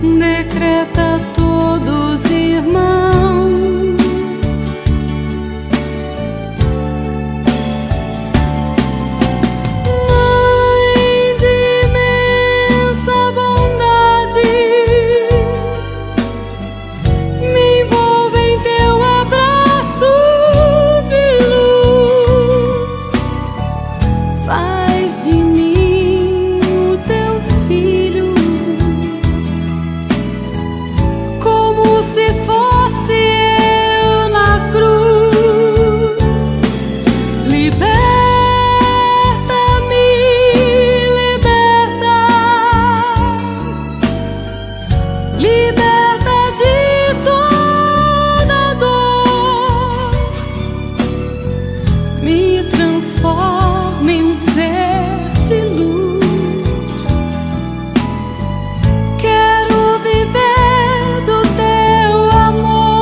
decreta todos irmãos. Mãe de imensa bondade, me envolve em teu abraço de luz, faz de mim o teu filho, como se fosse eu na cruz. Liberta-me, liberta de toda dor, me transforma em um ser de luz. Quero viver do teu amor.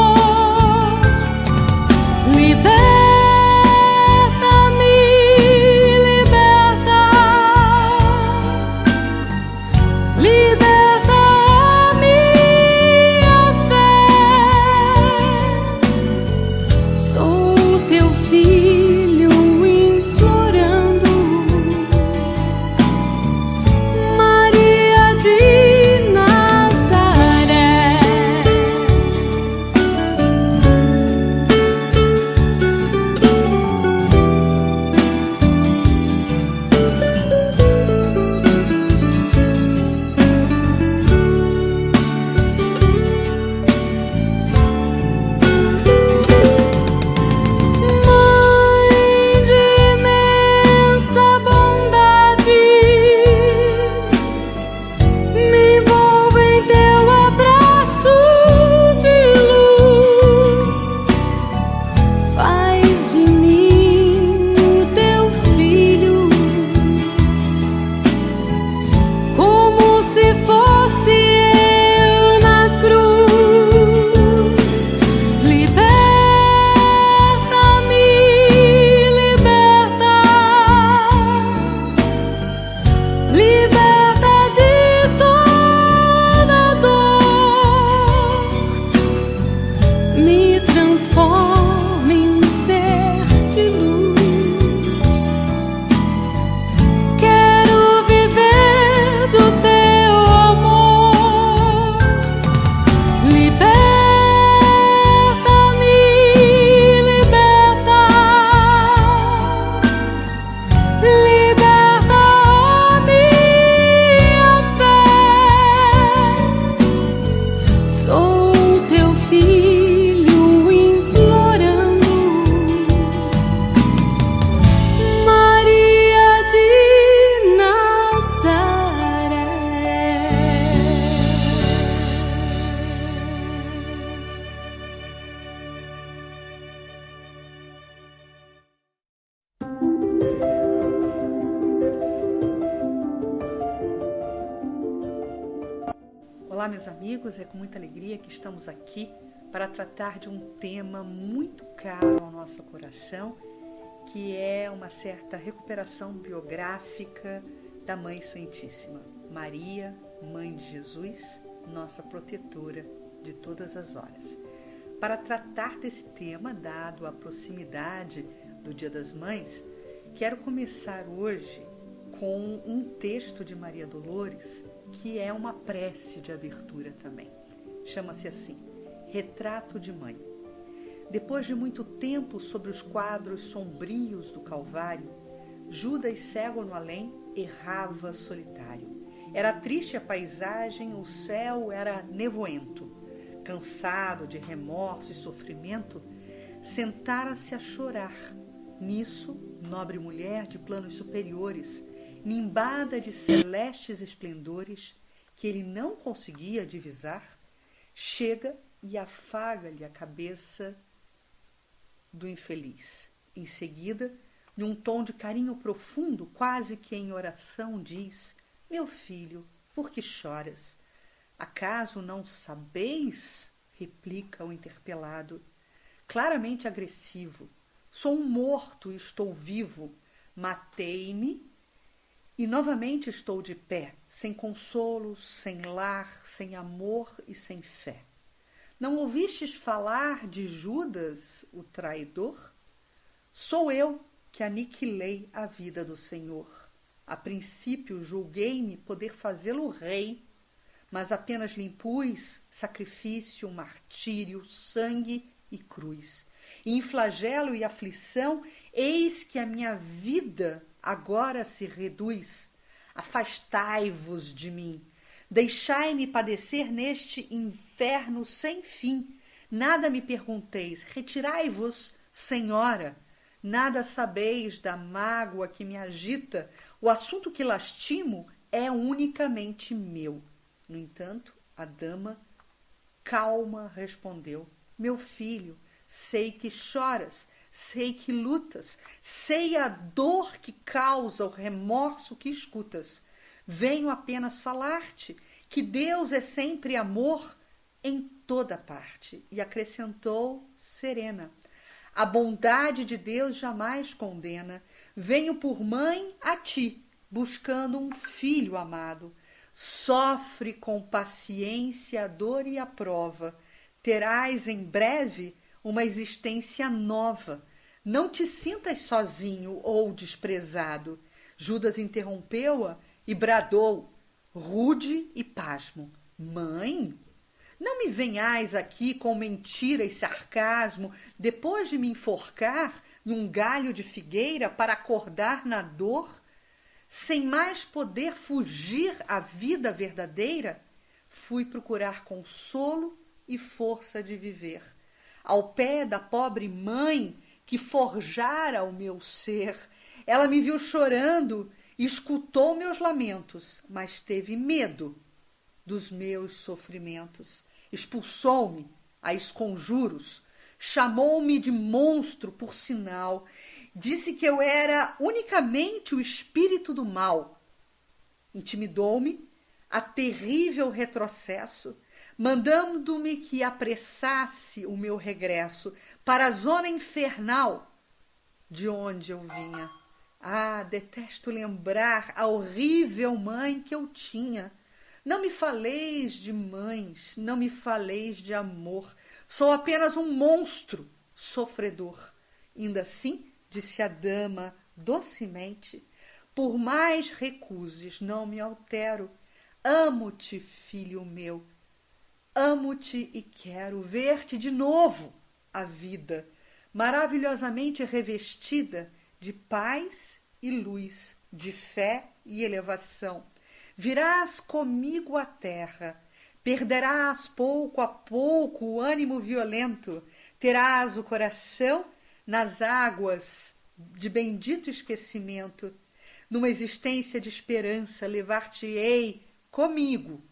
Liberta-me, liberta a minha fé. Sou teu filho implorando, Maria de Nazaré. Mãe de imensa bondade, me envolve em teu abraço de luz, faz de mim o teu filho, como se fosse eu na cruz. Liberta-me, liberta de toda dor, me transforma em um ser de luz. Quero viver do teu amor. Liberta-me, liberta a minha fé. Sou teu filho implorando, Maria de Nazaré. Olá, meus amigos, é com muita alegria que estamos aqui para tratar de um tema muito caro ao nosso coração, que é uma certa recuperação biográfica da Mãe Santíssima, Maria, Mãe de Jesus, nossa protetora de todas as horas. Para tratar desse tema, dado a proximidade do Dia das Mães, quero começar hoje com um texto de Maria Dolores, que é uma prece de abertura também. Chama-se assim, Retrato de Mãe. Depois de muito tempo sobre os quadros sombrios do Calvário, Judas, cego no além, errava solitário. Era triste a paisagem, o céu era nevoento. Cansado de remorso e sofrimento, sentara-se a chorar. Nisso, nobre mulher de planos superiores, nimbada de celestes esplendores que ele não conseguia divisar, chega e afaga-lhe a cabeça do infeliz. Em seguida, num tom de carinho profundo, quase que em oração, diz: meu filho, por que choras? Acaso não sabeis? Replica o interpelado, claramente agressivo. Sou um morto e estou vivo. Matei-me E novamente estou de pé, sem consolo, sem lar, sem amor e sem fé. Não ouvistes falar de Judas, o traidor? Sou eu que aniquilei a vida do Senhor. A princípio julguei-me poder fazê-lo rei, mas apenas lhe impus sacrifício, martírio, sangue e cruz. E em flagelo e aflição, eis que a minha vida agora se reduz. Afastai-vos de mim. Deixai-me padecer neste inferno sem fim. Nada me pergunteis. Retirai-vos, Senhora. Nada sabeis da mágoa que me agita. O assunto que lastimo é unicamente meu. No entanto, a dama, calma, respondeu: meu filho, sei que choras, sei que lutas, sei a dor que causa o remorso que escutas. Venho apenas falar-te que Deus é sempre amor em toda parte. E acrescentou serena: a bondade de Deus jamais condena. Venho por mãe a ti, buscando um filho amado. Sofre com paciência a dor e a prova. Terás em breve uma existência nova. Não te sintas sozinho ou desprezado. Judas interrompeu-a e bradou, rude e pasmo: mãe? Não me venhais aqui com mentira e sarcasmo, depois de me enforcar num galho de figueira para acordar na dor, sem mais poder fugir à vida verdadeira. Fui procurar consolo e força de viver ao pé da pobre mãe que forjara o meu ser. Ela me viu chorando e escutou meus lamentos, mas teve medo dos meus sofrimentos. Expulsou-me a esconjuros, chamou-me de monstro por sinal, disse que eu era unicamente o espírito do mal. Intimidou-me a terrível retrocesso, mandando-me que apressasse o meu regresso para a zona infernal de onde eu vinha. Ah, detesto lembrar a horrível mãe que eu tinha. Não me faleis de mães, não me faleis de amor. Sou apenas um monstro sofredor. Ainda assim, disse a dama docemente, por mais recuses, não me altero. Amo-te, filho meu. Amo-te e quero ver-te de novo, a vida, maravilhosamente revestida de paz e luz, de fé e elevação. Virás comigo à terra, perderás pouco a pouco o ânimo violento, terás o coração nas águas de bendito esquecimento. Numa existência de esperança, levar-te-ei comigo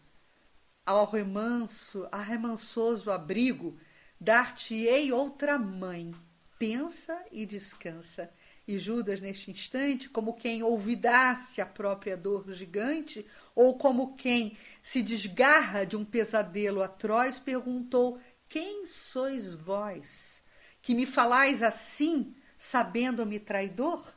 ao remansoso abrigo, dar-te-ei outra mãe. Pensa e descansa. E Judas, neste instante, como quem olvidasse a própria dor gigante, ou como quem se desgarra de um pesadelo atroz, perguntou: quem sois vós, que me falais assim, sabendo-me traidor?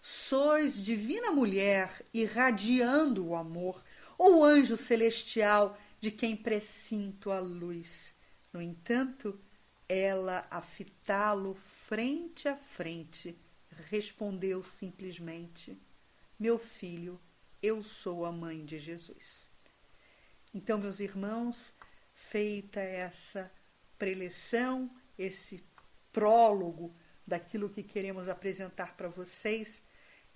Sois divina mulher, irradiando o amor, ou anjo celestial, de quem presinto a luz. No entanto, ela, a fitá-lo frente a frente, respondeu simplesmente: meu filho, eu sou a mãe de Jesus. Então, meus irmãos, feita essa preleção, esse prólogo daquilo que queremos apresentar para vocês,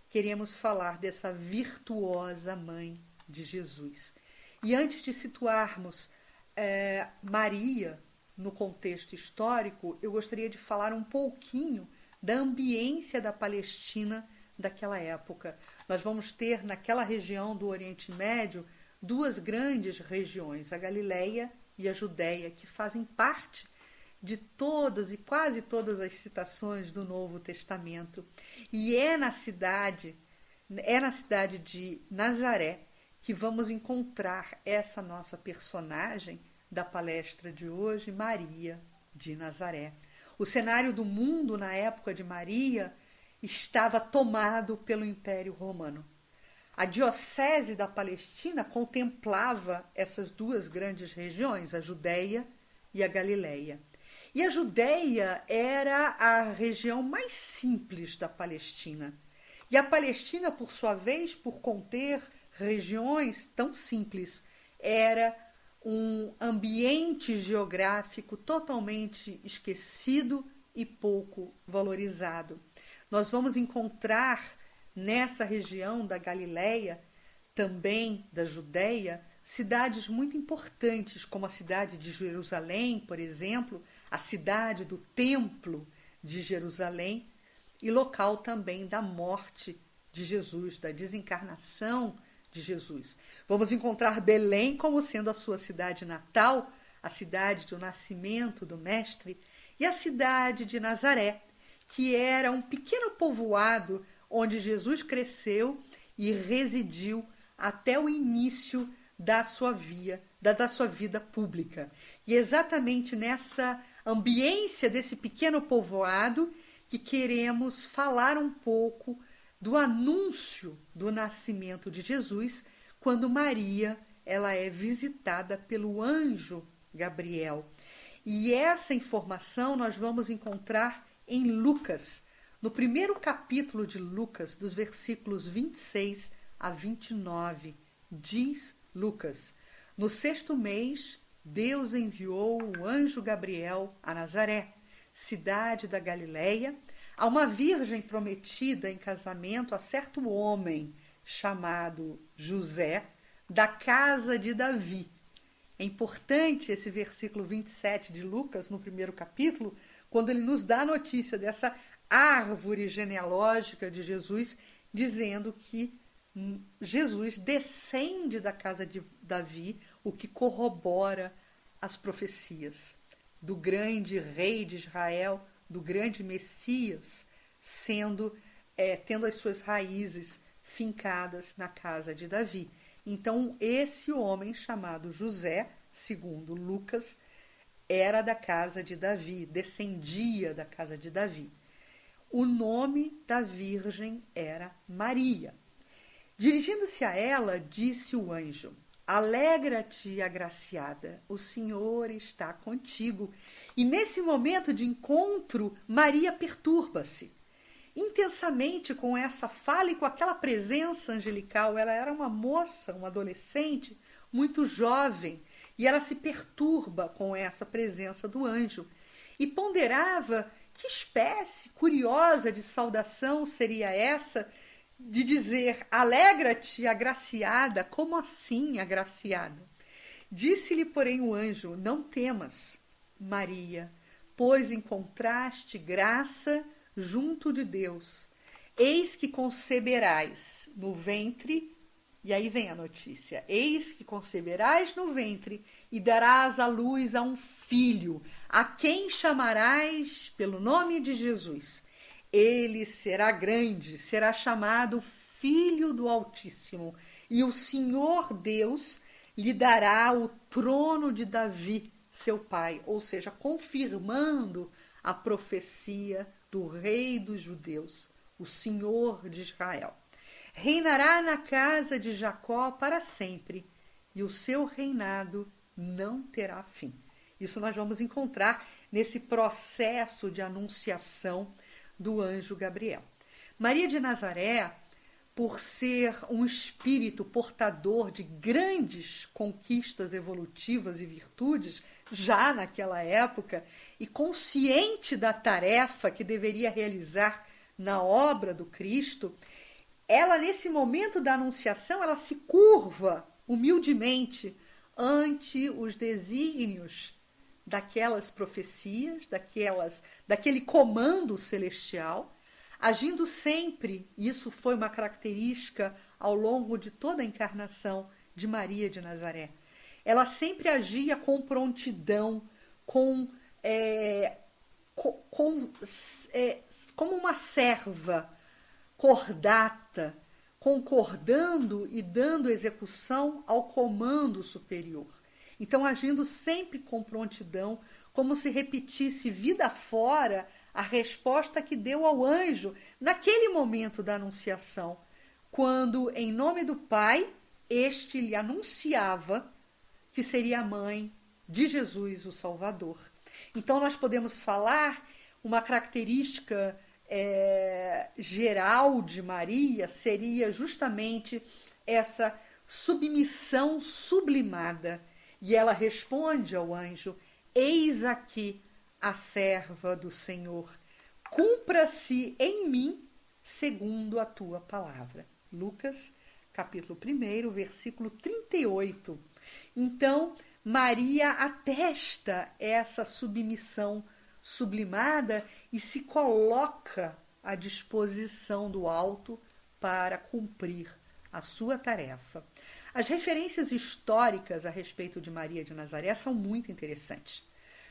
queremos falar dessa virtuosa mãe de Jesus. E antes de situarmos Maria no contexto histórico, eu gostaria de falar um pouquinho da ambiência da Palestina daquela época. Nós vamos ter naquela região do Oriente Médio duas grandes regiões, a Galileia e a Judéia, que fazem parte de todas e quase todas as citações do Novo Testamento. E é na cidade de Nazaré que vamos encontrar essa nossa personagem da palestra de hoje, Maria de Nazaré. O cenário do mundo na época de Maria estava tomado pelo Império Romano. A diocese da Palestina contemplava essas duas grandes regiões, a Judéia e a Galileia. E a Judéia era a região mais simples da Palestina. E a Palestina, por sua vez, por conter regiões tão simples, era um ambiente geográfico totalmente esquecido e pouco valorizado. Nós vamos encontrar nessa região da Galileia, também da Judéia, cidades muito importantes, como a cidade de Jerusalém, por exemplo, a cidade do Templo de Jerusalém, e local também da morte de Jesus, da desencarnação de Jesus. Vamos encontrar Belém como sendo a sua cidade natal, a cidade do nascimento do Mestre, e a cidade de Nazaré, que era um pequeno povoado onde Jesus cresceu e residiu até o início da sua vida pública. E exatamente nessa ambiência desse pequeno povoado que queremos falar um pouco do anúncio do nascimento de Jesus, quando Maria ela é visitada pelo anjo Gabriel. E essa informação nós vamos encontrar em Lucas, no primeiro capítulo de Lucas, dos versículos 26 a 29, diz Lucas: no 6º mês, Deus enviou o anjo Gabriel a Nazaré, cidade da Galileia, a uma virgem prometida em casamento a certo homem chamado José, da casa de Davi. É importante esse versículo 27 de Lucas, no primeiro capítulo, quando ele nos dá a notícia dessa árvore genealógica de Jesus, dizendo que Jesus descende da casa de Davi, o que corrobora as profecias do grande rei de Israel, do grande Messias, tendo as suas raízes fincadas na casa de Davi. Então, esse homem chamado José, segundo Lucas, era da casa de Davi, descendia da casa de Davi. O nome da virgem era Maria. Dirigindo-se a ela, disse o anjo: alegra-te, agraciada, o Senhor está contigo. E nesse momento de encontro, Maria perturba-se intensamente com essa fala e com aquela presença angelical. Ela era uma moça, uma adolescente, muito jovem, e ela se perturba com essa presença do anjo. E ponderava que espécie curiosa de saudação seria essa, de dizer: alegra-te, agraciada. Como assim, agraciada? Disse-lhe, porém, o anjo: não temas, Maria, pois encontraste graça junto de Deus. Eis que conceberás no ventre, e aí vem a notícia: eis que conceberás no ventre e darás à luz a um filho, a quem chamarás pelo nome de Jesus. Ele será grande, será chamado Filho do Altíssimo, e o Senhor Deus lhe dará o trono de Davi, seu pai, ou seja, confirmando a profecia do rei dos judeus, o Senhor de Israel. Reinará na casa de Jacó para sempre, e o seu reinado não terá fim. Isso nós vamos encontrar nesse processo de anunciação do anjo Gabriel. Maria de Nazaré, por ser um espírito portador de grandes conquistas evolutivas e virtudes, já naquela época, e consciente da tarefa que deveria realizar na obra do Cristo, ela, nesse momento da anunciação, ela se curva humildemente ante os desígnios daquelas profecias, daquele comando celestial, agindo sempre. Isso foi uma característica ao longo de toda a encarnação de Maria de Nazaré. Ela sempre agia com prontidão, como uma serva cordata, concordando e dando execução ao comando superior. Então, agindo sempre com prontidão, como se repetisse vida fora a resposta que deu ao anjo naquele momento da anunciação, quando, em nome do Pai, este lhe anunciava que seria a mãe de Jesus, o Salvador. Então, nós podemos falar uma característica geral de Maria seria justamente essa submissão sublimada. E ela responde ao anjo: eis aqui a serva do Senhor, cumpra-se em mim segundo a tua palavra. Lucas, capítulo 1, versículo 38. Então, Maria atesta essa submissão sublimada e se coloca à disposição do alto para cumprir a sua tarefa. As referências históricas a respeito de Maria de Nazaré são muito interessantes.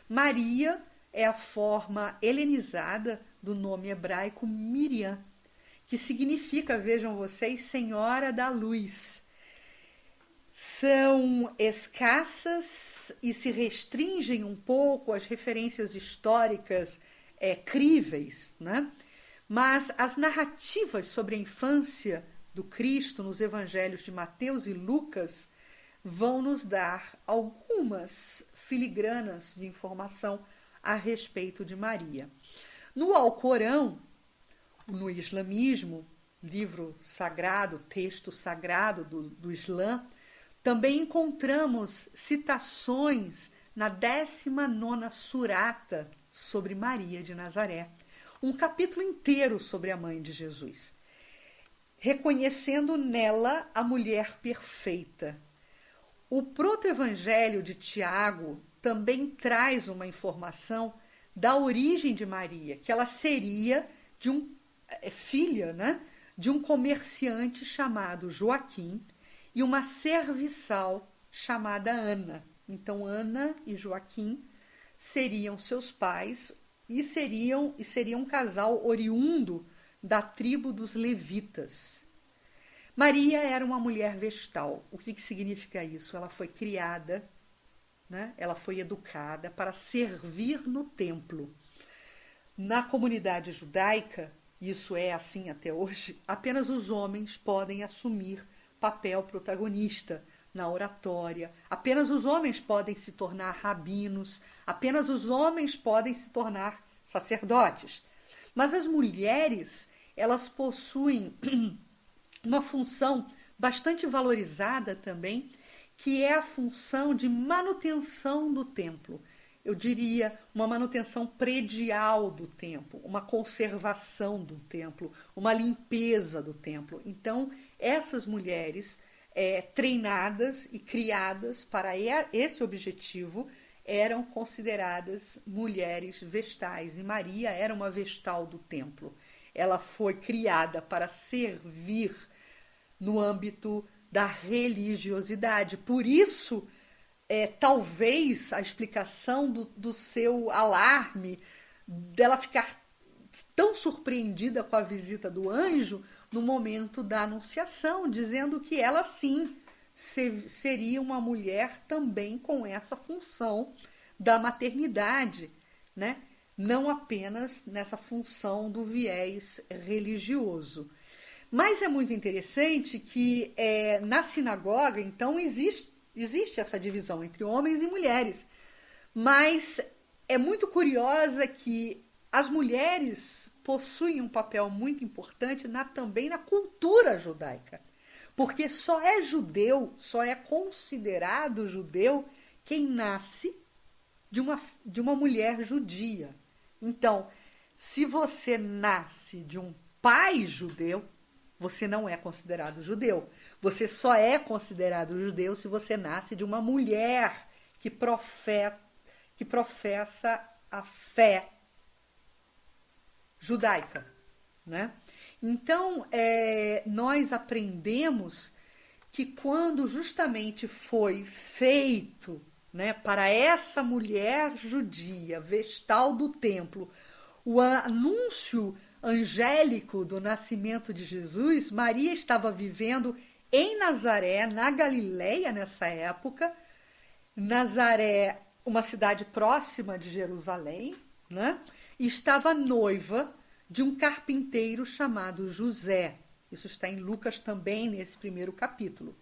Maria é a forma helenizada do nome hebraico Miriam, que significa, vejam vocês, Senhora da Luz. São escassas e se restringem um pouco às referências históricas críveis, né? Mas as narrativas sobre a infância do Cristo nos evangelhos de Mateus e Lucas vão nos dar algumas filigranas de informação a respeito de Maria. No Alcorão, no islamismo, livro sagrado, texto sagrado do Islã, também encontramos citações na 19ª surata sobre Maria de Nazaré, um capítulo inteiro sobre a mãe de Jesus, reconhecendo nela a mulher perfeita. O proto-evangelho de Tiago também traz uma informação da origem de Maria, que ela seria filha, né, de um comerciante chamado Joaquim e uma serviçal chamada Ana. Então, Ana e Joaquim seriam seus pais e seriam um casal oriundo da tribo dos levitas. Maria era uma mulher vestal. O que significa isso? Ela foi criada, né? Ela foi educada para servir no templo. Na comunidade judaica, isso é assim até hoje, apenas os homens podem assumir papel protagonista na oratória, apenas os homens podem se tornar rabinos, apenas os homens podem se tornar sacerdotes. Mas as mulheres, elas possuem uma função bastante valorizada também, que é a função de manutenção do templo. Eu diria uma manutenção predial do templo, uma conservação do templo, uma limpeza do templo. Então, essas mulheres treinadas e criadas para esse objetivo eram consideradas mulheres vestais. E Maria era uma vestal do templo. Ela foi criada para servir no âmbito da religiosidade. Por isso, talvez a explicação do seu alarme, dela ficar tão surpreendida com a visita do anjo no momento da anunciação, dizendo que ela sim seria uma mulher também com essa função da maternidade, né? Não apenas nessa função do viés religioso. Mas é muito interessante que na sinagoga, então, existe essa divisão entre homens e mulheres. Mas é muito curiosa que as mulheres possuem um papel muito importante também na cultura judaica. Porque só é judeu, só é considerado judeu quem nasce de uma mulher judia. Então, se você nasce de um pai judeu, você não é considerado judeu. Você só é considerado judeu se você nasce de uma mulher que professa a fé judaica, né? Então, nós aprendemos que quando justamente foi feito, né, para essa mulher judia, vestal do templo, o anúncio angélico do nascimento de Jesus, Maria estava vivendo em Nazaré, na Galileia nessa época. Nazaré, uma cidade próxima de Jerusalém, né? E estava noiva de um carpinteiro chamado José. Isso está em Lucas também, nesse primeiro capítulo.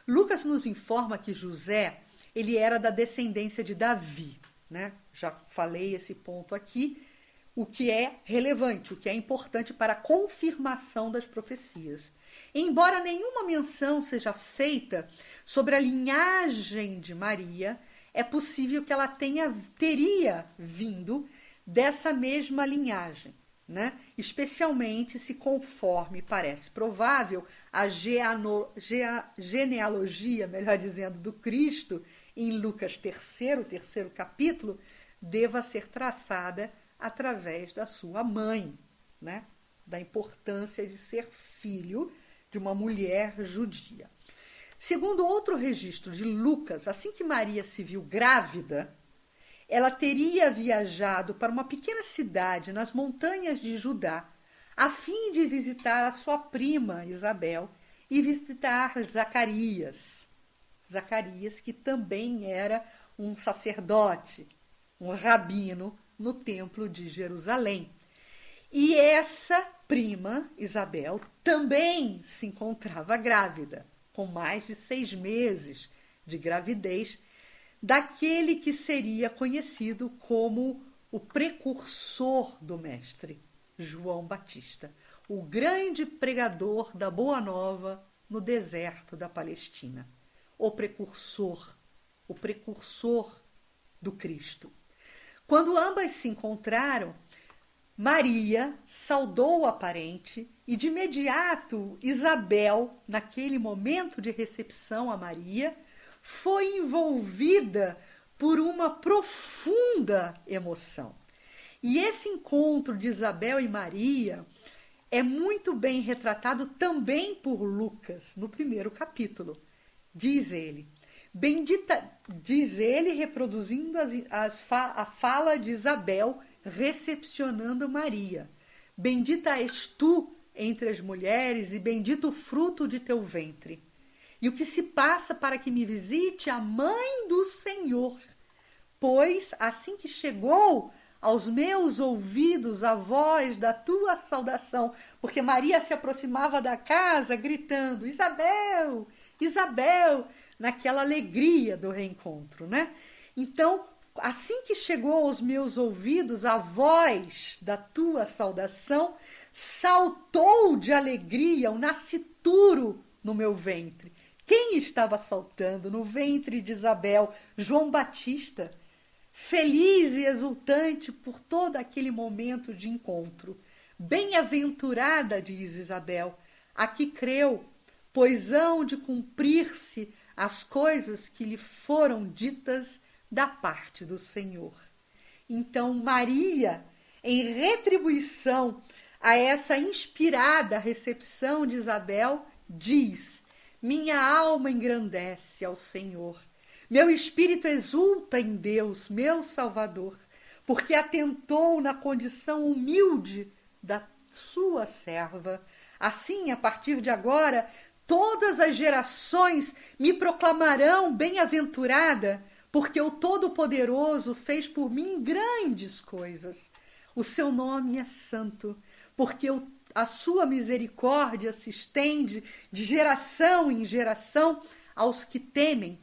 Lucas nos informa que José, ele era da descendência de Davi, né? Já falei esse ponto aqui, o que é relevante, o que é importante para a confirmação das profecias. Embora nenhuma menção seja feita sobre a linhagem de Maria, é possível que ela teria vindo dessa mesma linhagem, né? Especialmente se, conforme parece provável, a genealogia, melhor dizendo, do Cristo, em Lucas terceiro capítulo, deva ser traçada através da sua mãe, né? Da importância de ser filho de uma mulher judia. Segundo outro registro de Lucas, assim que Maria se viu grávida, ela teria viajado para uma pequena cidade nas montanhas de Judá, a fim de visitar a sua prima Isabel e visitar Zacarias. Zacarias, que também era um sacerdote, um rabino no templo de Jerusalém. E essa prima, Isabel, também se encontrava grávida, com mais de 6 meses de gravidez, daquele que seria conhecido como o precursor do Mestre, João Batista, o grande pregador da Boa Nova no deserto da Palestina. O precursor do Cristo. Quando ambas se encontraram, Maria saudou a parente e de imediato Isabel, naquele momento de recepção a Maria, foi envolvida por uma profunda emoção. E esse encontro de Isabel e Maria é muito bem retratado também por Lucas, no primeiro capítulo. Diz ele, reproduzindo a fala de Isabel, recepcionando Maria. Bendita és tu entre as mulheres e bendito o fruto de teu ventre. E o que se passa para que me visite a mãe do Senhor? Pois, assim que chegou aos meus ouvidos a voz da tua saudação, porque Maria se aproximava da casa gritando, Isabel, Isabel, naquela alegria do reencontro, né? Então, assim que chegou aos meus ouvidos a voz da tua saudação, saltou de alegria o nascituro no meu ventre. Quem estava saltando no ventre de Isabel? João Batista, feliz e exultante por todo aquele momento de encontro. Bem-aventurada, diz Isabel, a que creu, pois hão de cumprir-se as coisas que lhe foram ditas da parte do Senhor. Então Maria, em retribuição a essa inspirada recepção de Isabel, diz, minha alma engrandece ao Senhor, meu espírito exulta em Deus, meu Salvador, porque atentou na condição humilde da sua serva. Assim, a partir de agora, todas as gerações me proclamarão bem-aventurada, porque o Todo-Poderoso fez por mim grandes coisas. O seu nome é santo, porque a sua misericórdia se estende de geração em geração aos que temem.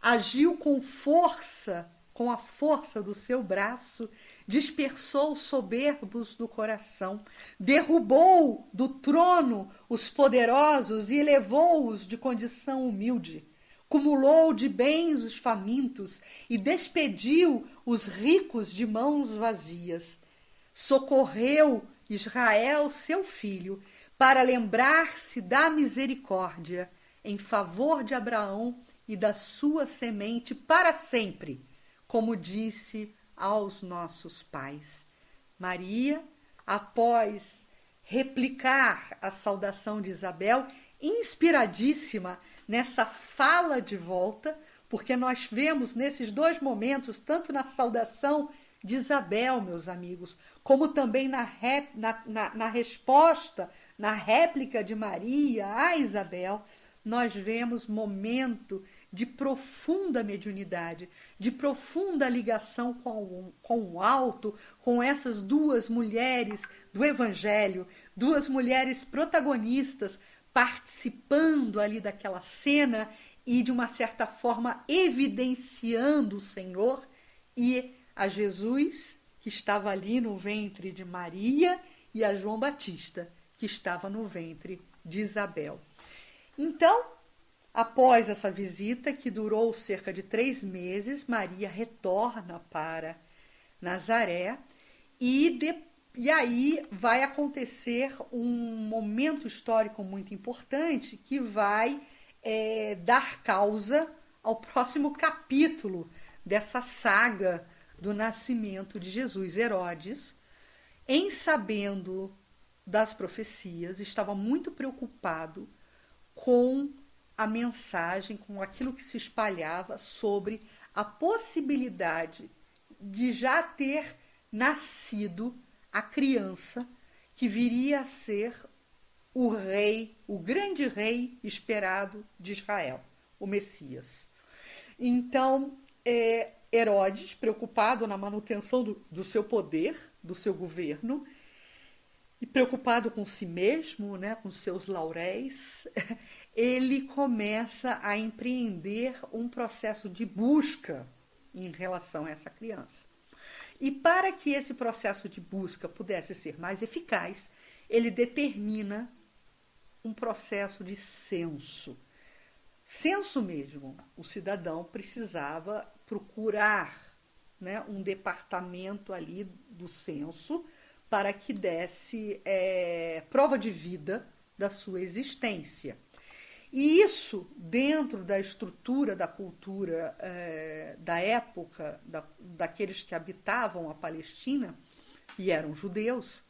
Agiu com força, com a força do seu braço, dispersou os soberbos do coração, derrubou do trono os poderosos e elevou-os de condição humilde. Cumulou de bens os famintos e despediu os ricos de mãos vazias. Socorreu Israel, seu filho, para lembrar-se da misericórdia em favor de Abraão e da sua semente para sempre, como disse aos nossos pais. Maria, após replicar a saudação de Isabel, inspiradíssima nessa fala de volta, porque nós vemos nesses dois momentos, tanto na saudação de Isabel, meus amigos, como também na resposta, na réplica de Maria a Isabel, nós vemos momento de profunda mediunidade, de profunda ligação com o alto, com essas duas mulheres do Evangelho, duas mulheres protagonistas participando ali daquela cena e, de uma certa forma, evidenciando o Senhor e a Jesus, que estava ali no ventre de Maria, e a João Batista, que estava no ventre de Isabel. Então, após essa visita, que durou cerca de 3 meses, Maria retorna para Nazaré e aí vai acontecer um momento histórico muito importante que vai dar causa ao próximo capítulo dessa saga do nascimento de Jesus. Herodes, em sabendo das profecias, estava muito preocupado com a mensagem, com aquilo que se espalhava sobre a possibilidade de já ter nascido a criança que viria a ser o rei, o grande rei esperado de Israel, o Messias. Então, Herodes, preocupado na manutenção do seu poder, do seu governo, e preocupado com si mesmo, né, com seus lauréis, ele começa a empreender um processo de busca em relação a essa criança. E para que esse processo de busca pudesse ser mais eficaz, ele determina um processo de censo. Censo mesmo. O cidadão precisava procurar, né, um departamento ali do censo para que desse prova de vida da sua existência. E isso, dentro da estrutura da cultura da época, daqueles que habitavam a Palestina, e eram judeus,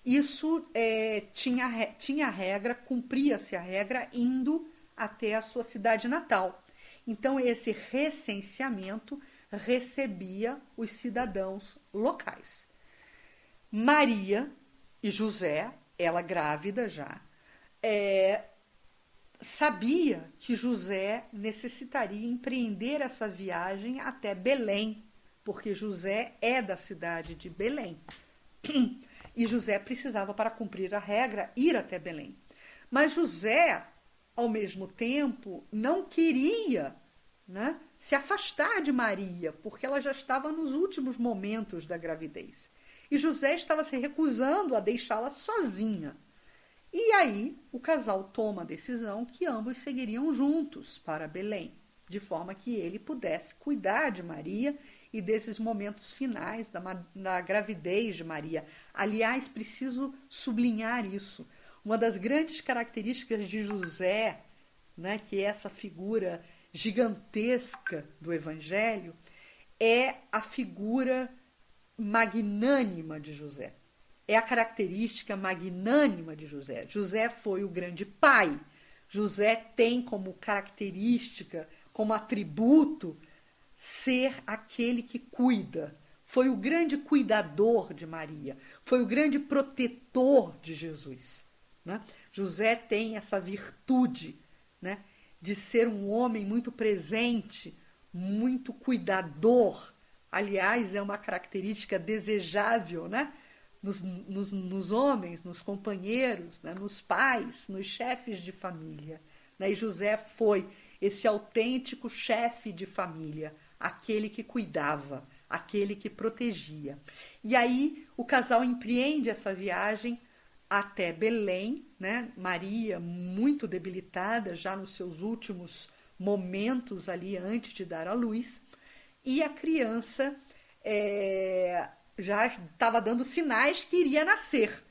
isso tinha regra, cumpria-se a regra indo até a sua cidade natal. Então, esse recenseamento recebia os cidadãos locais. Maria e José, ela grávida já, sabia que José necessitaria empreender essa viagem até Belém, porque José é da cidade de Belém. E José precisava, para cumprir a regra, ir até Belém. Mas José, ao mesmo tempo, não queria, né, se afastar de Maria, porque ela já estava nos últimos momentos da gravidez. E José estava se recusando a deixá-la sozinha. E aí o casal toma a decisão que ambos seguiriam juntos para Belém, de forma que ele pudesse cuidar de Maria e desses momentos finais da gravidez de Maria. Aliás, preciso sublinhar isso. Uma das grandes características de José, né, que é essa figura gigantesca do Evangelho, é a figura magnânima de José. É a característica magnânima de José. José foi o grande pai. José tem como característica, como atributo, ser aquele que cuida. Foi o grande cuidador de Maria. Foi o grande protetor de Jesus, né? José tem essa virtude, né, de ser um homem muito presente, muito cuidador. Aliás, é uma característica desejável, né, nos homens, nos companheiros, né, nos pais, nos chefes de família, né? E José foi esse autêntico chefe de família, aquele que cuidava, aquele que protegia. E aí o casal empreende essa viagem até Belém, né? Maria muito debilitada, já nos seus últimos momentos ali antes de dar à luz, e a criança já estava dando sinais que iria nascer.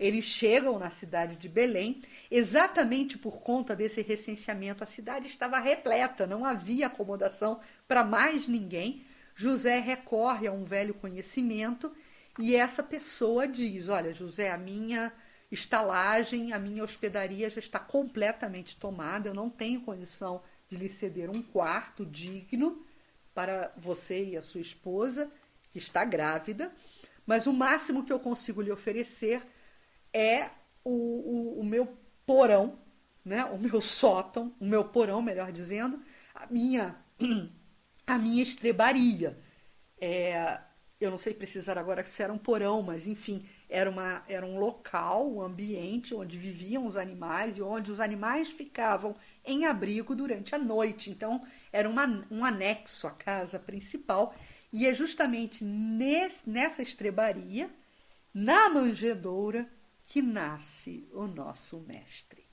Eles chegam na cidade de Belém, exatamente por conta desse recenseamento. A cidade estava repleta, não havia acomodação para mais ninguém. José recorre a um velho conhecimento e essa pessoa diz: olha, José, a minha estalagem, a minha hospedaria já está completamente tomada, eu não tenho condição de lhe ceder um quarto digno para você e a sua esposa, que está grávida, mas o máximo que eu consigo lhe oferecer é o meu porão, né? O meu sótão, o meu porão, melhor dizendo, a minha, a minha estrebaria. Eu não sei precisar agora se era um porão, mas enfim, era um local, um ambiente onde viviam os animais e onde os animais ficavam em abrigo durante a noite. Então, era um anexo à casa principal. E é justamente nessa estrebaria, na manjedoura, que nasce o nosso mestre.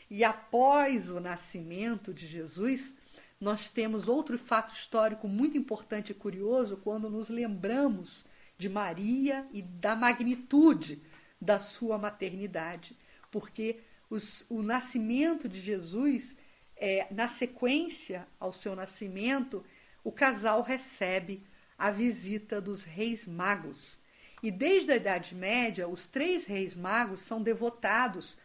E após o nascimento de Jesus, nós temos outro fato histórico muito importante e curioso quando nos lembramos de Maria e da magnitude da sua maternidade, porque o nascimento de Jesus, na sequência ao seu nascimento, o casal recebe a visita dos reis magos. E desde a Idade Média, os 3 reis magos são devotados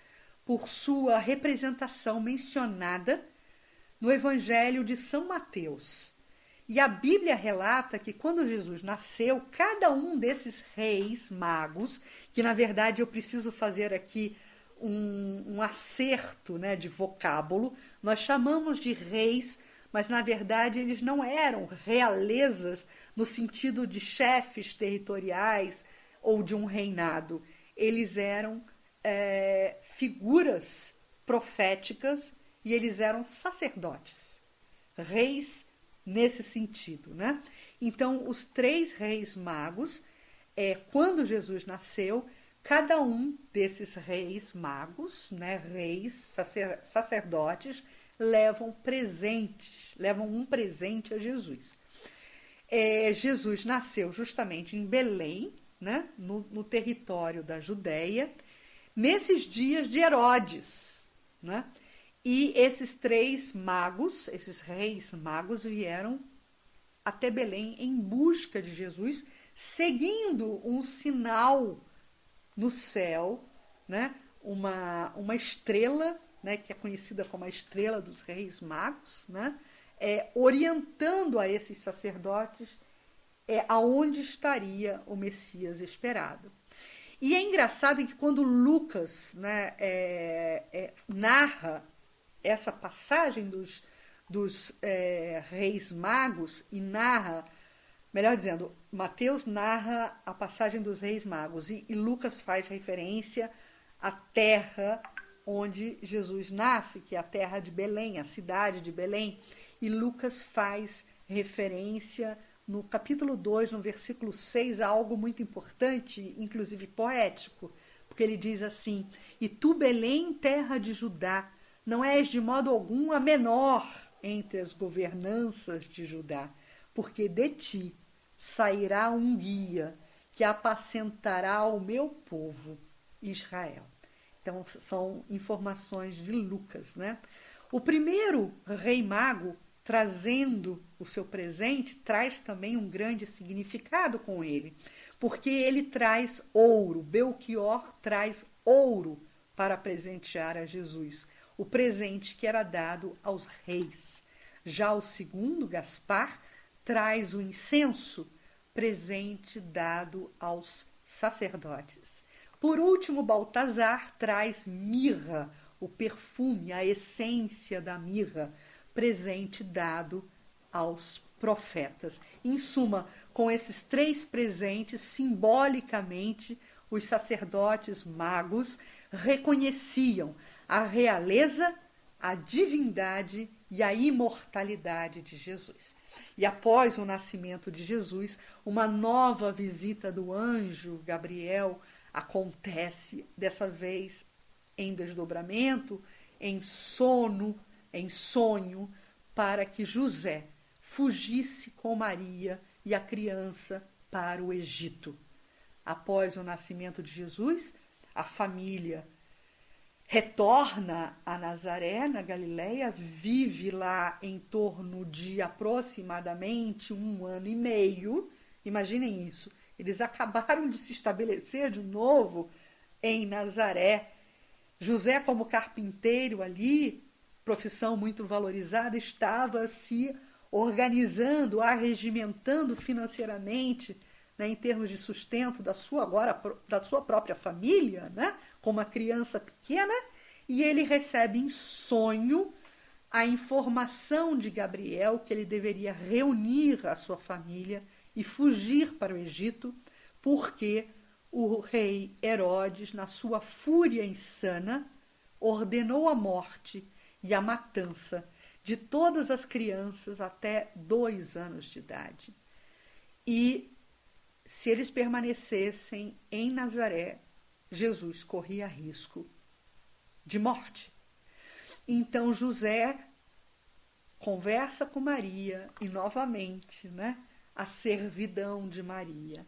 por sua representação mencionada no Evangelho de São Mateus. E a Bíblia relata que quando Jesus nasceu, cada um desses reis magos, que na verdade eu preciso fazer aqui um acerto, né, de vocábulo, nós chamamos de reis, mas na verdade eles não eram realezas no sentido de chefes territoriais ou de um reinado. Eles eram figuras proféticas e eles eram sacerdotes, reis nesse sentido, né? Então, os 3 reis magos, quando Jesus nasceu, cada um desses reis magos, né, reis, sacerdotes, levam um presente a Jesus. Jesus nasceu justamente em Belém, né, no território da Judéia, nesses dias de Herodes, né? E esses 3 magos, esses reis magos, vieram até Belém em busca de Jesus, seguindo um sinal no céu, né? Uma estrela, né? Que é conhecida como a estrela dos reis magos, né? Orientando a esses sacerdotes aonde estaria o Messias esperado. E é engraçado que quando Lucas, né, narra essa passagem dos reis magos e narra, melhor dizendo, Mateus narra a passagem dos reis magos e Lucas faz referência à terra onde Jesus nasce, que é a terra de Belém, a cidade de Belém. E Lucas faz referência no capítulo 2, no versículo 6, a algo muito importante, inclusive poético, porque ele diz assim: "E tu, Belém, terra de Judá, não és de modo algum a menor entre as governanças de Judá, porque de ti sairá um guia que apacentará o meu povo, Israel." Então, são informações de Lucas, né? O primeiro rei mago, trazendo o seu presente, traz também um grande significado com ele, porque ele traz ouro. Belchior traz ouro para presentear a Jesus, o presente que era dado aos reis. Já o segundo, Gaspar, traz o incenso, presente dado aos sacerdotes. Por último, Baltazar traz mirra, o perfume, a essência da mirra, presente dado aos profetas. Em suma, com esses 3 presentes, simbolicamente, os sacerdotes magos reconheciam a realeza, a divindade e a imortalidade de Jesus. E após o nascimento de Jesus, uma nova visita do anjo Gabriel acontece, dessa vez em desdobramento, em sono, em sonho, para que José fugisse com Maria e a criança para o Egito. Após o nascimento de Jesus, a família retorna a Nazaré, na Galileia, vive lá em torno de aproximadamente 1 ano e meio. Imaginem isso. Eles acabaram de se estabelecer de novo em Nazaré. José, como carpinteiro ali, profissão muito valorizada, estava se organizando, arregimentando financeiramente, né, em termos de sustento da sua própria família, né, com uma criança pequena, e ele recebe em sonho a informação de Gabriel que ele deveria reunir a sua família e fugir para o Egito, porque o rei Herodes, na sua fúria insana, ordenou a morte e a matança de todas as crianças até 2 anos de idade. E se eles permanecessem em Nazaré, Jesus corria risco de morte. Então José conversa com Maria e novamente, a servidão de Maria.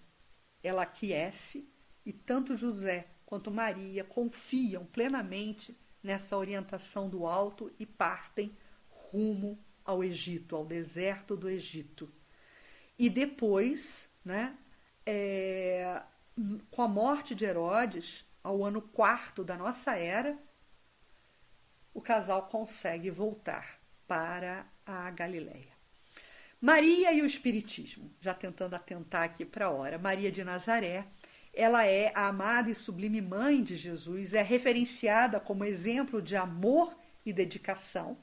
Ela aquece e tanto José quanto Maria confiam plenamente nessa orientação do alto e partem rumo ao Egito, ao deserto do Egito. E depois, com a morte de Herodes, ao ano 4º da nossa era, o casal consegue voltar para a Galileia. Maria e o Espiritismo, já tentando atentar aqui para a hora. Maria de Nazaré, ela é a amada e sublime mãe de Jesus, é referenciada como exemplo de amor e dedicação,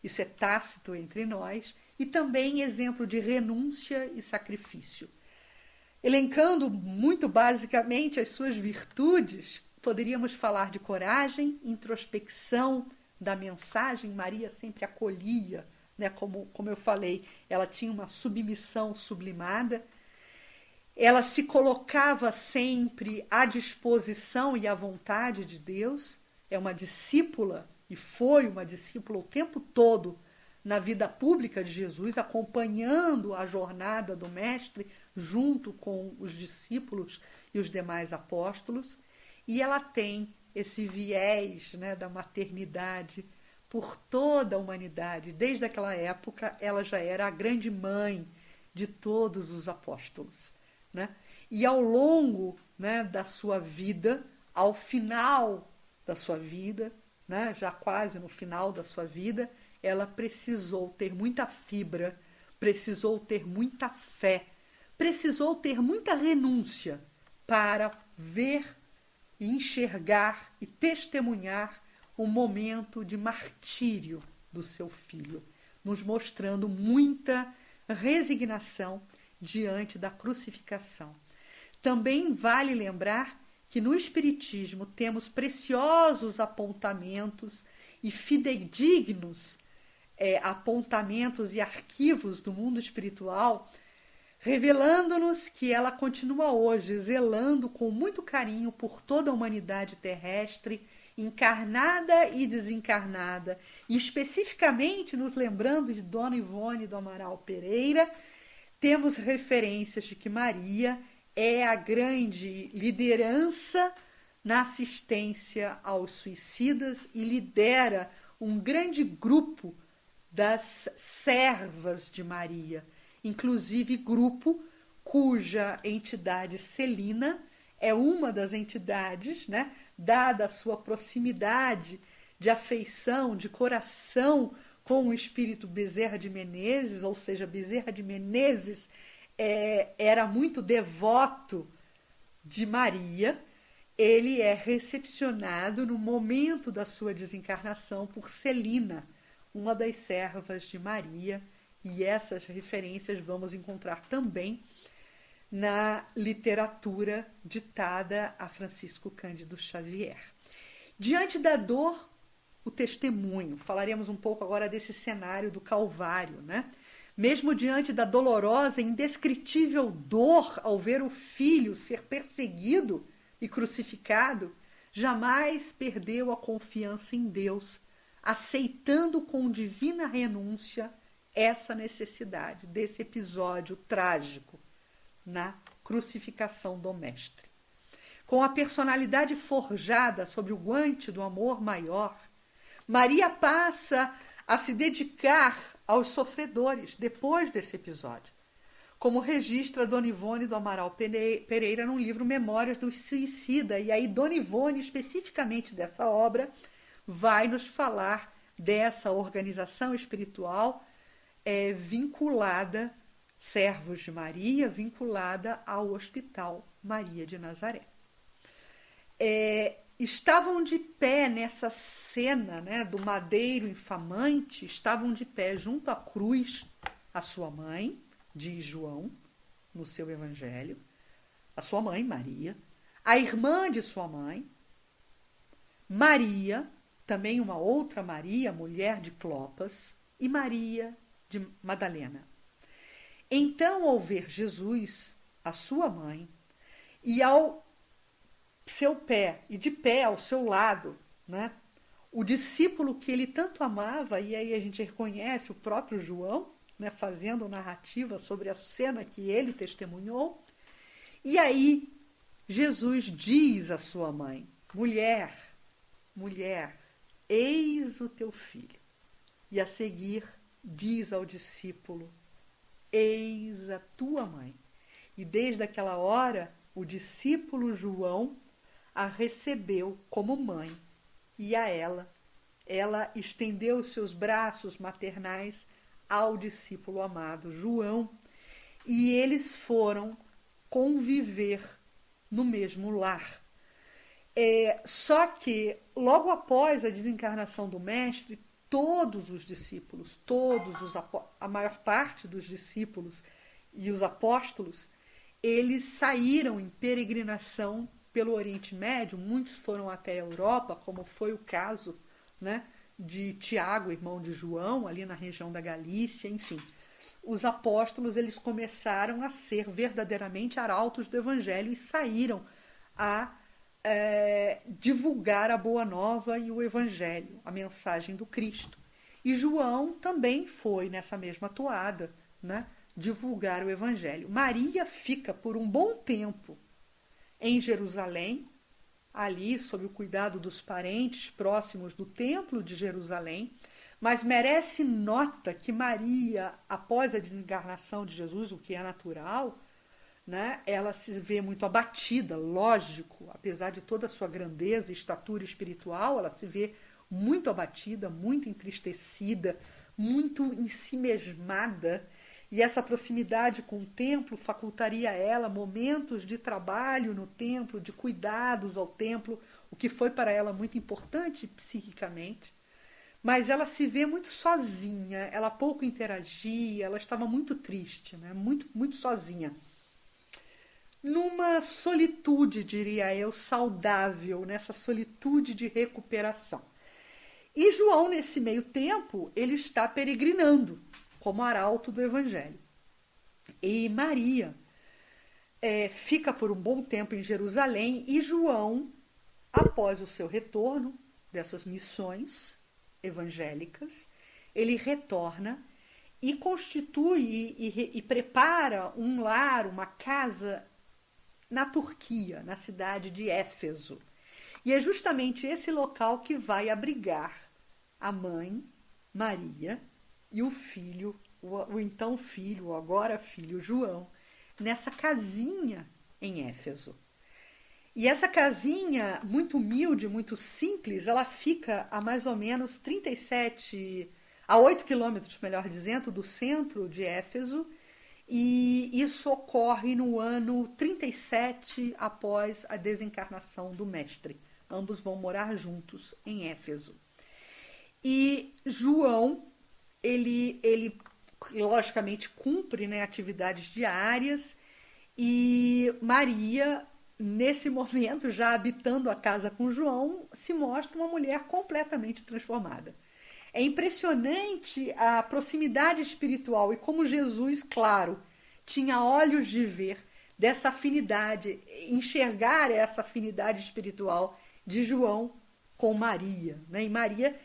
isso é tácito entre nós, e também exemplo de renúncia e sacrifício. Elencando muito basicamente as suas virtudes, poderíamos falar de coragem, introspecção da mensagem. Maria sempre acolhia, como eu falei, ela tinha uma submissão sublimada, ela se colocava sempre à disposição e à vontade de Deus, é uma discípula e foi uma discípula o tempo todo na vida pública de Jesus, acompanhando a jornada do Mestre junto com os discípulos e os demais apóstolos, e ela tem esse viés da maternidade por toda a humanidade. Desde aquela época, ela já era a grande mãe de todos os apóstolos. E ao longo da sua vida, ao final da sua vida, já quase no final da sua vida, ela precisou ter muita fibra, precisou ter muita fé, precisou ter muita renúncia para ver, enxergar e testemunhar o momento de martírio do seu filho, nos mostrando muita resignação diante da crucificação. Também vale lembrar que no Espiritismo temos preciosos apontamentos e fidedignos apontamentos e arquivos do mundo espiritual, revelando-nos que ela continua hoje zelando com muito carinho por toda a humanidade terrestre, encarnada e desencarnada, e especificamente nos lembrando de Dona Ivone do Amaral Pereira, temos referências de que Maria é a grande liderança na assistência aos suicidas e lidera um grande grupo das servas de Maria, inclusive grupo cuja entidade Celina é uma das entidades, dada a sua proximidade de afeição, de coração com o espírito Bezerra de Menezes, ou seja, Bezerra de Menezes era muito devoto de Maria. Ele é recepcionado no momento da sua desencarnação por Celina, uma das servas de Maria, e essas referências vamos encontrar também na literatura ditada a Francisco Cândido Xavier. Diante da dor, o testemunho. Falaremos um pouco agora desse cenário do Calvário, Mesmo diante da dolorosa e indescritível dor ao ver o filho ser perseguido e crucificado, jamais perdeu a confiança em Deus, aceitando com divina renúncia essa necessidade desse episódio trágico na crucificação do Mestre. Com a personalidade forjada sobre o guante do amor maior, Maria passa a se dedicar aos sofredores depois desse episódio, como registra Dona Ivone do Amaral Pereira no livro Memórias do Suicida. E aí Dona Ivone, especificamente dessa obra, vai nos falar dessa organização espiritual vinculada, Servos de Maria, vinculada ao Hospital Maria de Nazaré. estavam de pé nessa cena, né, do madeiro infamante, estavam de pé junto à cruz a sua mãe, diz João no seu evangelho, a sua mãe, Maria, a irmã de sua mãe, Maria, também uma outra Maria, mulher de Clopas, e Maria de Madalena. Então, ao ver Jesus, a sua mãe, e ao seu pé, e de pé ao seu lado, né, o discípulo que ele tanto amava, e aí a gente reconhece o próprio João, né, fazendo narrativa sobre a cena que ele testemunhou, e aí Jesus diz à sua mãe: mulher, mulher, eis o teu filho. E a seguir diz ao discípulo: eis a tua mãe. E desde aquela hora, o discípulo João a recebeu como mãe. E a ela estendeu os seus braços maternais ao discípulo amado João. E eles foram conviver no mesmo lar. Só que, logo após a desencarnação do Mestre, todos os discípulos, a maior parte dos discípulos e os apóstolos, eles saíram em peregrinação pelo Oriente Médio, muitos foram até a Europa, como foi o caso, né, de Tiago, irmão de João, ali na região da Galícia, enfim. Os apóstolos, eles começaram a ser verdadeiramente arautos do Evangelho e saíram a divulgar a Boa Nova e o Evangelho, a mensagem do Cristo. E João também foi nessa mesma toada, né, divulgar o Evangelho. Maria fica por um bom tempo em Jerusalém, ali sob o cuidado dos parentes próximos do Templo de Jerusalém, mas merece nota que Maria, após a desencarnação de Jesus, o que é natural, né, ela se vê muito abatida, lógico, apesar de toda a sua grandeza e estatura espiritual, ela se vê muito abatida, muito entristecida, muito ensimesmada, e essa proximidade com o templo facultaria a ela momentos de trabalho no templo, de cuidados ao templo, o que foi para ela muito importante psiquicamente. Mas ela se vê muito sozinha, ela pouco interagia, ela estava muito triste, né? Muito sozinha. Numa solitude, diria eu, saudável, nessa solitude de recuperação. E João, nesse meio tempo, ele está peregrinando como arauto do Evangelho. E Maria fica por um bom tempo em Jerusalém, e João, após o seu retorno dessas missões evangélicas, ele retorna e constitui e prepara um lar, uma casa na Turquia, na cidade de Éfeso. E é justamente esse local que vai abrigar a mãe, Maria, e o filho, o então filho, o agora filho João, nessa casinha em Éfeso. E essa casinha, muito humilde, muito simples, ela fica a mais ou menos 8 quilômetros, melhor dizendo, do centro de Éfeso, e isso ocorre no ano 37 após a desencarnação do Mestre. Ambos vão morar juntos em Éfeso. E João, ele logicamente cumpre, né, atividades diárias, e Maria, nesse momento, já habitando a casa com João, se mostra uma mulher completamente transformada. É impressionante a proximidade espiritual e como Jesus, claro, tinha olhos de ver dessa afinidade, enxergar essa afinidade espiritual de João com Maria, né? E Maria,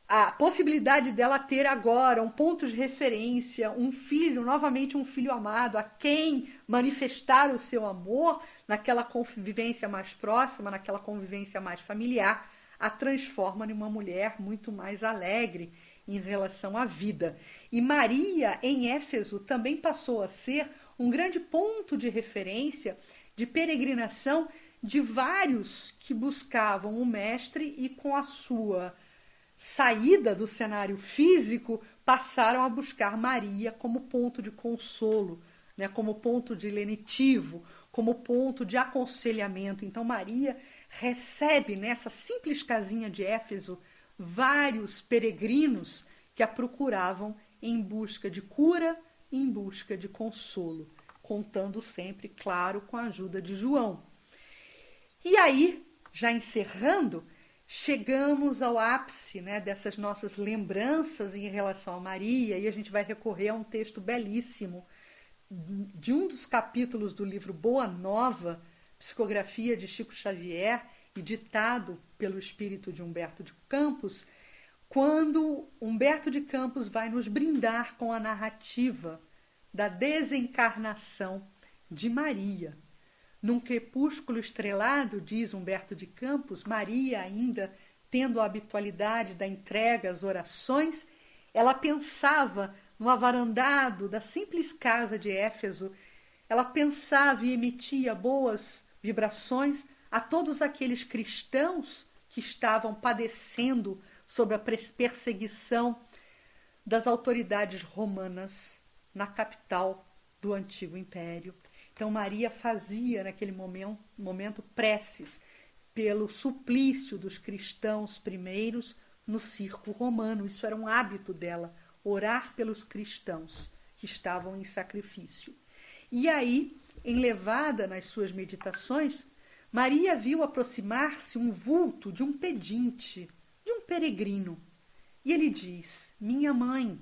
a possibilidade dela ter agora um ponto de referência, um filho, novamente um filho amado, a quem manifestar o seu amor naquela convivência mais próxima, naquela convivência mais familiar, a transforma em uma mulher muito mais alegre em relação à vida. E Maria, em Éfeso, também passou a ser um grande ponto de referência, de peregrinação de vários que buscavam o Mestre e, com a sua saída do cenário físico, passaram a buscar Maria como ponto de consolo, né, como ponto de lenitivo, como ponto de aconselhamento. Então Maria recebe nessa simples casinha de Éfeso vários peregrinos que a procuravam em busca de cura, em busca de consolo, contando sempre, claro, com a ajuda de João. E aí, já encerrando, chegamos ao ápice, né, dessas nossas lembranças em relação a Maria, e a gente vai recorrer a um texto belíssimo de um dos capítulos do livro Boa Nova, psicografia de Chico Xavier e ditado pelo espírito de Humberto de Campos, quando Humberto de Campos vai nos brindar com a narrativa da desencarnação de Maria. Num crepúsculo estrelado, diz Humberto de Campos, Maria, ainda tendo a habitualidade da entrega às orações, ela pensava no avarandado da simples casa de Éfeso, ela pensava e emitia boas vibrações a todos aqueles cristãos que estavam padecendo sob a perseguição das autoridades romanas na capital do antigo império. Então Maria fazia naquele momento preces pelo suplício dos cristãos primeiros no circo romano. Isso era um hábito dela, orar pelos cristãos que estavam em sacrifício. E aí, enlevada nas suas meditações, Maria viu aproximar-se um vulto de um pedinte, de um peregrino. E ele diz: minha mãe.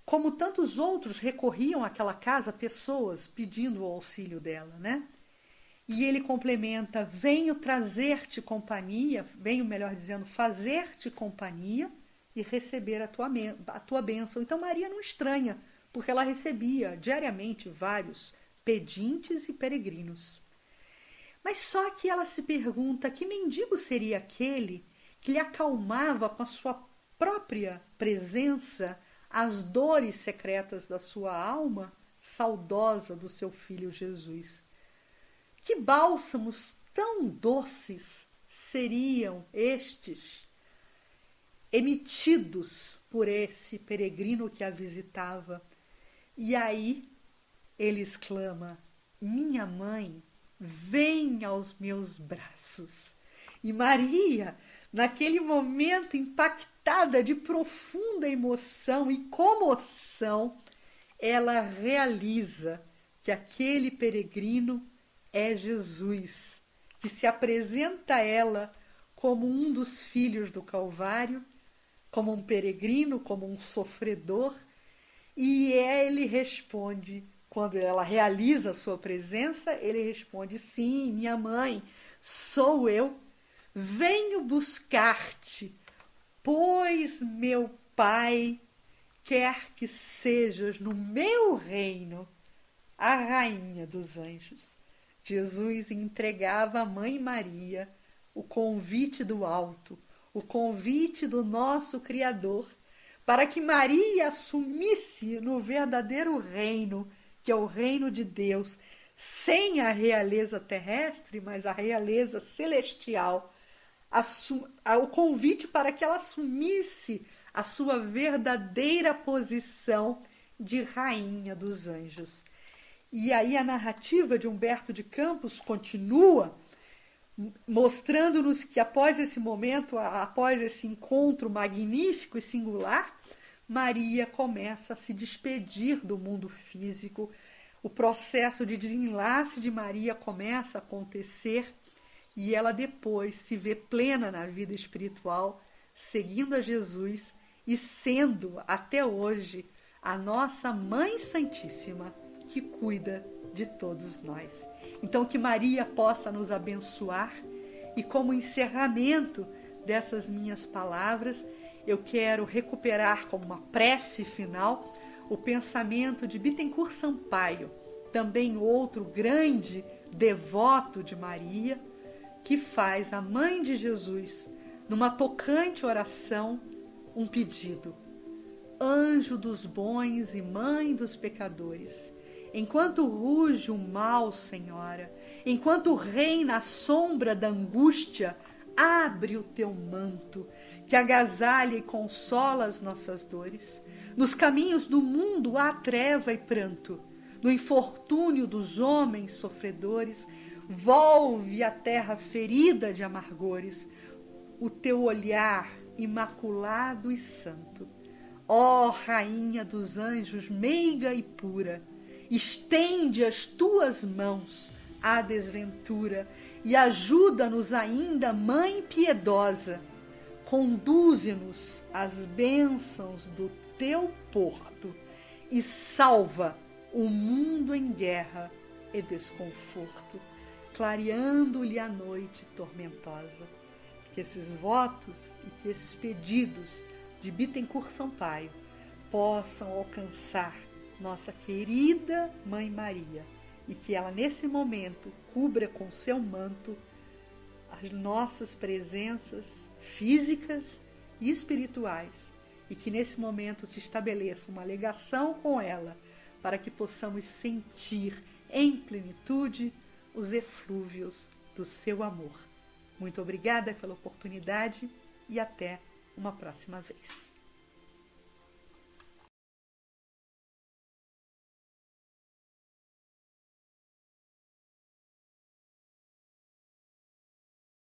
Como tantos outros recorriam àquela casa pessoas pedindo o auxílio dela, né? E ele complementa: venho trazer-te companhia, venho, melhor dizendo, fazer-te companhia e receber a tua bênção. Então Maria não estranha, porque ela recebia diariamente vários pedintes e peregrinos. Mas só que ela se pergunta que mendigo seria aquele que lhe acalmava com a sua própria presença as dores secretas da sua alma, saudosa do seu filho Jesus. Que bálsamos tão doces seriam estes emitidos por esse peregrino que a visitava. E aí ele exclama: minha mãe, vem aos meus braços. E Maria, naquele momento impactada de profunda emoção e comoção, ela realiza que aquele peregrino é Jesus, que se apresenta a ela como um dos filhos do Calvário, como um peregrino, como um sofredor, e ele responde, quando ela realiza a sua presença, ele responde: sim, minha mãe, sou eu, venho buscar-te, pois meu Pai quer que sejas no meu reino a rainha dos anjos. Jesus entregava à mãe Maria o convite do alto, o convite do nosso Criador, para que Maria assumisse no verdadeiro reino, que é o reino de Deus, sem a realeza terrestre, mas a realeza celestial, o convite para que ela assumisse a sua verdadeira posição de rainha dos anjos. E aí a narrativa de Humberto de Campos continua, mostrando-nos que após esse momento, após esse encontro magnífico e singular, Maria começa a se despedir do mundo físico. O processo de desenlace de Maria começa a acontecer e ela depois se vê plena na vida espiritual, seguindo a Jesus e sendo, até hoje, a nossa Mãe Santíssima, que cuida de todos nós. Então, que Maria possa nos abençoar e, como encerramento dessas minhas palavras, eu quero recuperar como uma prece final o pensamento de Bittencourt Sampaio, também outro grande devoto de Maria, que faz à Mãe de Jesus, numa tocante oração, um pedido: anjo dos bons e mãe dos pecadores, enquanto ruge o mal, Senhora, enquanto reina a sombra da angústia, abre o teu manto, que agasalha e consola as nossas dores. Nos caminhos do mundo há treva e pranto, no infortúnio dos homens sofredores, Volve a terra ferida de amargores o teu olhar imaculado e santo. Ó Rainha dos anjos, meiga e pura, estende as tuas mãos à desventura e ajuda-nos ainda, Mãe piedosa. Conduze-nos às bênçãos do teu porto e salva o mundo em guerra e desconforto, clareando-lhe a noite tormentosa. Que esses votos e que esses pedidos de Bittencourt Sampaio possam alcançar nossa querida Mãe Maria e que ela, nesse momento, cubra com seu manto as nossas presenças físicas e espirituais e que nesse momento se estabeleça uma ligação com ela para que possamos sentir em plenitude os eflúvios do seu amor. Muito obrigada pela oportunidade e até uma próxima vez.